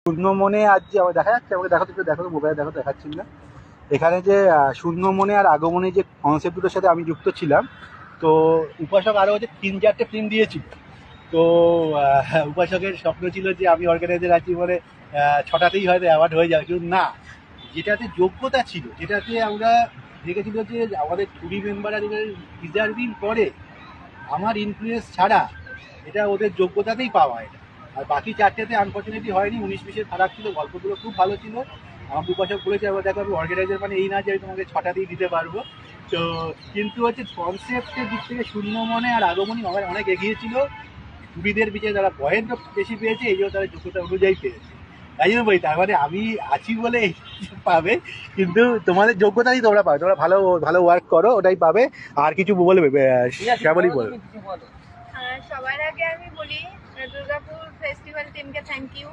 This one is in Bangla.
শূন্য মনে আজ যে আমার দেখা যাচ্ছে, আমাকে দেখো তো, একটু দেখো তো, মোবাইলে দেখো, দেখাচ্ছি না এখানে যে শূন্য মনে আর আগমনে যে কনসেপ্ট দুটোর সাথে আমি যুক্ত ছিলাম। তো উপাসক আরও হচ্ছে 3-4টে ফিল্ম দিয়েছিল। তো উপাসকের স্বপ্ন ছিল যে আমি অর্গানাইজার আছি বলে 6টাতেই হয়তো অ্যাওয়ার্ড হয়ে যাবে, কিন্তু না, যেটাতে যোগ্যতা ছিল, যেটাতে আমরা দেখেছিল যে আমাদের 20 মেম্বার আর রিজার্ভিং করে আমার ইনফ্লুয়েন্স ছাড়া এটা ওদের যোগ্যতাতেই পাওয়া এটা। আর বাকি 4টেতে আনফর্চুনেটলি হয়নি, 19-20 খারাপ ছিল, গল্পগুলো খুব ভালো ছিল। আমার উপাসক বলেছে, আবার দেখো আমি অর্গানাইজার মানে এই না যে আমি তোমাকে 6টাতেই দিতে পারবো। তো কিন্তু হচ্ছে কনসেপ্টের দিক থেকে শূন্য মনে আর আগমনী আমার অনেক এগিয়ে ছিল। কুড়িদের পিছিয়ে তারা পয়েন্ট বেশি পেয়েছে, এই জন্য তারা যোগ্যতা অনুযায়ী পেয়েছে। তাই জন্য বলি, তার মানে আমি আছি বলে এই পাবে, কিন্তু তোমাদের যোগ্যতাই তোমরা পাবে, তোমরা ভালো ভালো ওয়ার্ক করো, ওটাই পাবে। আর কিছু বলবে শ্যামলী বল। সবার আগে আমি বলি দুর্গাপুর ফেস্টিভ্যাল টিমকে থ্যাংক ইউ।